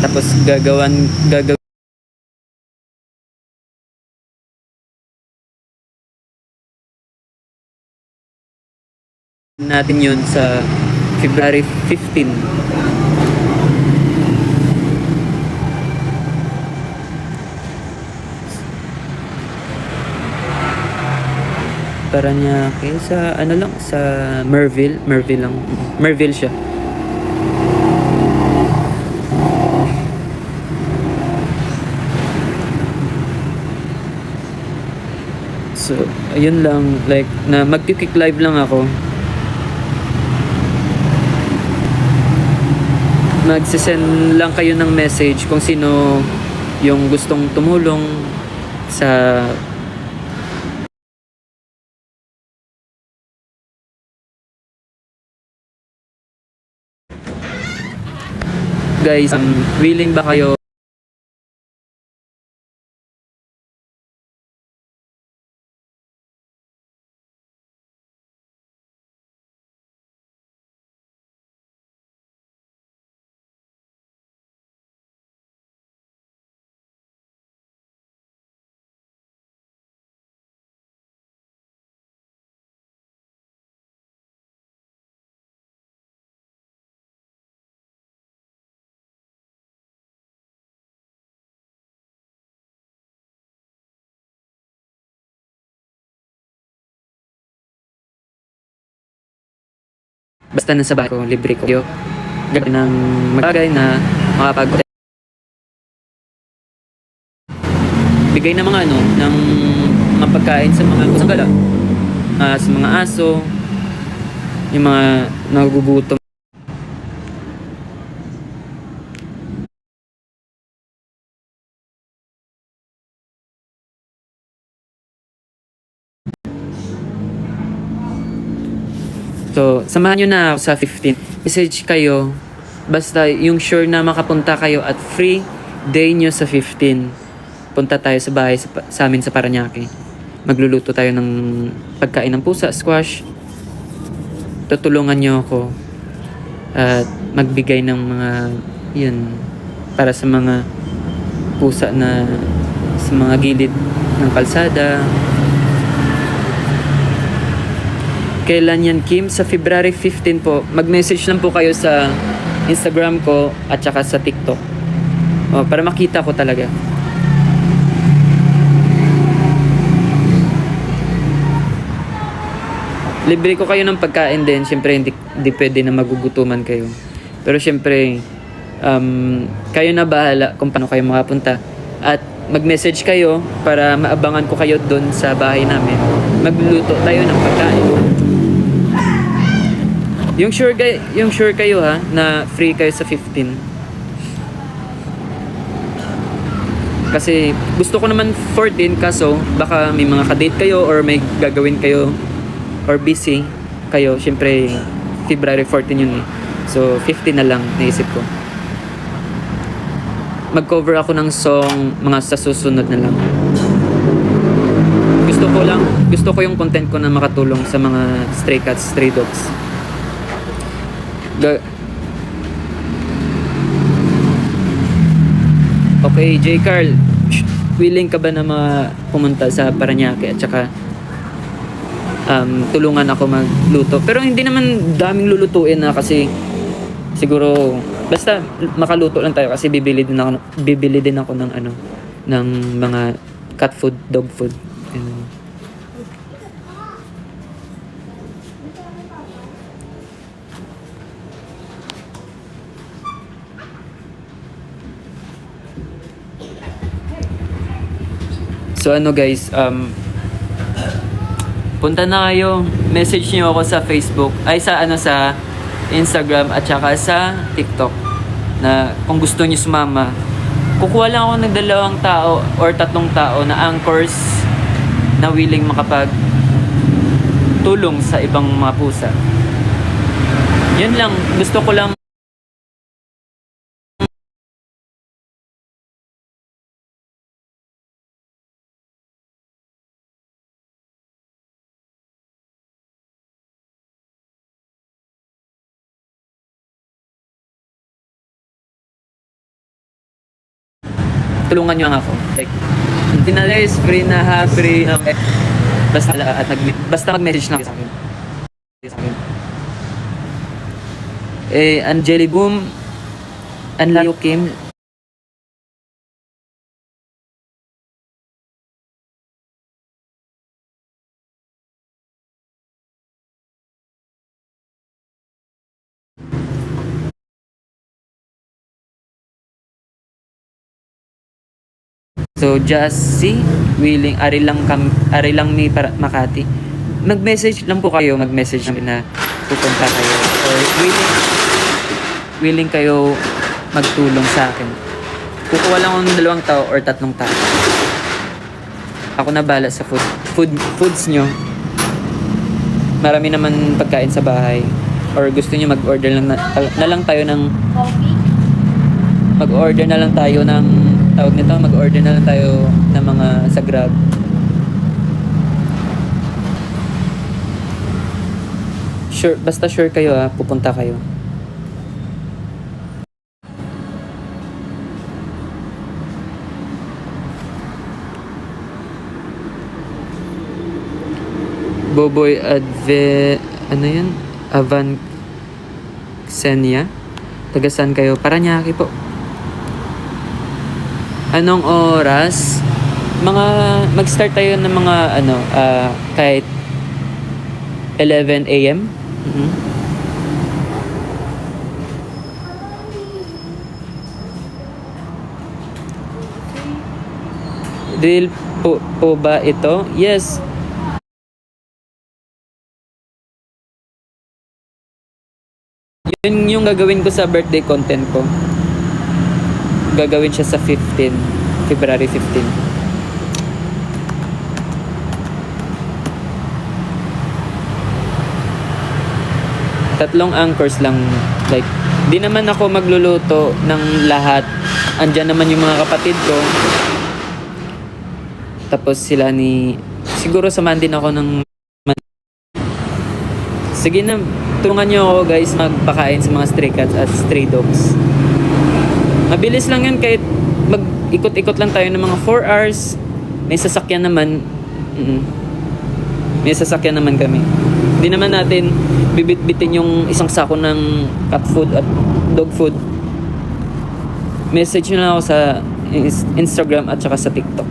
Tapos gagawin natin yun sa February 15. Paranaque sa ano lang, sa Merville lang. Merville siya. So, ayun lang, like na magki-kick live lang ako. Magsisend lang kayo ng message kung sino yung gustong tumulong sa guys, willing ba kayo basta nasa bahay ko, libre ko. Gagawin ng magagay na makapag bigay ng mga ano, ng mga pagkain sa mga kusagala, sa mga aso, yung mga nagugutom. So, samahan nyo na ako sa 15. Message kayo, basta yung sure na makapunta kayo at free day nyo sa 15. Punta tayo sa bahay sa amin sa Paranaque. Magluluto tayo ng pagkain ng pusa, squash. Tutulungan nyo ako at magbigay ng mga yun para sa mga pusa na sa mga gilid ng kalsada. Kailan yan, Kim? Sa February 15 po. Mag-message lang po kayo sa Instagram ko at saka sa TikTok. Para makita ko talaga. Libre ko kayo ng pagkain din. Siyempre, hindi pwede na magugutuman kayo. Pero siyempre, kayo na bahala kung paano kayo makapunta. At mag-message kayo para maabangan ko kayo doon sa bahay namin. Magluluto tayo ng pagkain. Yung sure kayo ha na free kayo sa 15. Kasi gusto ko naman 14 kaso baka may mga ka-date kayo or may gagawin kayo or busy kayo. Syempre February 14 yun eh. So 15 na lang naisip ko. Mag-cover ako ng song mga sa susunod na lang. Gusto ko yung content ko na makatulong sa mga stray cats, stray dogs. Okay, J. Carl, willing ka ba na pumunta sa Paranaque at saka tulungan ako magluto? Pero hindi naman daming lulutuin na kasi siguro basta makaluto lang tayo kasi bibili din ako ng ano ng mga cat food, dog food. So ano guys, punta na kayo. Message niyo ako sa Facebook, ay sa Instagram at saka sa TikTok na kung gusto niyo sumama. Kukuha lang ako ng 2 tao or 3 tao na anchors na willing makapag tulong sa ibang mga pusa. Yun lang, gusto ko lang tulungan nyo lang ako. Like, hindi na guys, free na ha, free na. Basta mag-message lang sa akin. Angeli Boom, Anlayo Kim, so Jassy, willing, ari lang ni para Makati. Mag-message lang po kayo, mag-message lang na pupunta kayo. Or willing kayo magtulong sa akin. Kukuha lang ako ng 2 tao or 3 tao. Ako na bala sa foods nyo. Marami naman pagkain sa bahay. Or gusto nyo mag-order na lang tayo ng Coffee? mag-order na lang tayo ng tawag nito, mag-order na lang tayo ng mga sa Grab. Sure, basta sure kayo pupunta kayo. Boboy ano yan? Avan Xenia. Taga saan kayo? Paranaque po. Anong oras? Mag-start tayo ng mga kahit 11 a.m. Real po ba ito? Yes. Yun yung gagawin ko sa birthday content ko. Gagawin siya sa February 15. Tatlong anchors lang. Like, di naman ako magluluto ng lahat. Andyan naman yung mga kapatid ko. Tapos sila siguro samahan din ako ng sige na, tulungan nyo ako guys magpakain sa mga stray cats at stray dogs. Mabilis lang yan, kahit mag-ikot-ikot lang tayo ng mga 4 hours. May sasakyan naman. May sasakyan naman kami. Hindi naman natin bibit-bitin yung isang sako ng cat food at dog food. Message nyo lang ako sa Instagram at saka sa TikTok.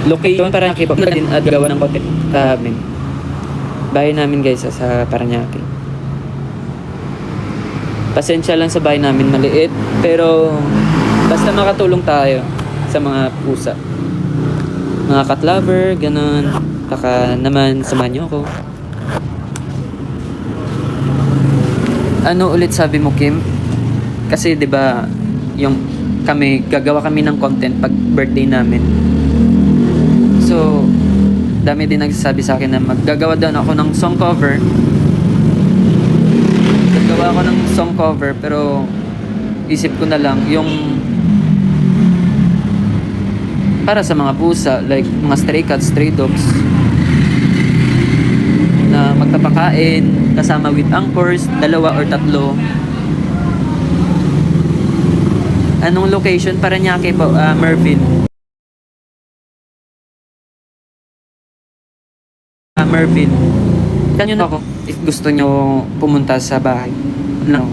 Location Paranaque po din at gawa ng content namin. Bahay namin guys sa Paranaque. Pasensya lang sa bahay namin, maliit, pero basta makatulong tayo sa mga pusa. Mga cat lover, ganun. Baka naman samahan niyo ako. Ano ulit sabi mo, Kim? Kasi 'di ba yung gagawa kami ng content pag birthday namin. So, dami din nagsasabi sa akin na maggagawa daw ako ng song cover. Gagawa ako ng song cover, pero isip ko na lang yung para sa mga pusa, like mga stray cats, stray dogs na magpapakain kasama with anchors, 2 or 3. Anong location? Paranaque po, Merville. Merville. Tanyo na ako if gusto nyo pumunta sa bahay. Ano?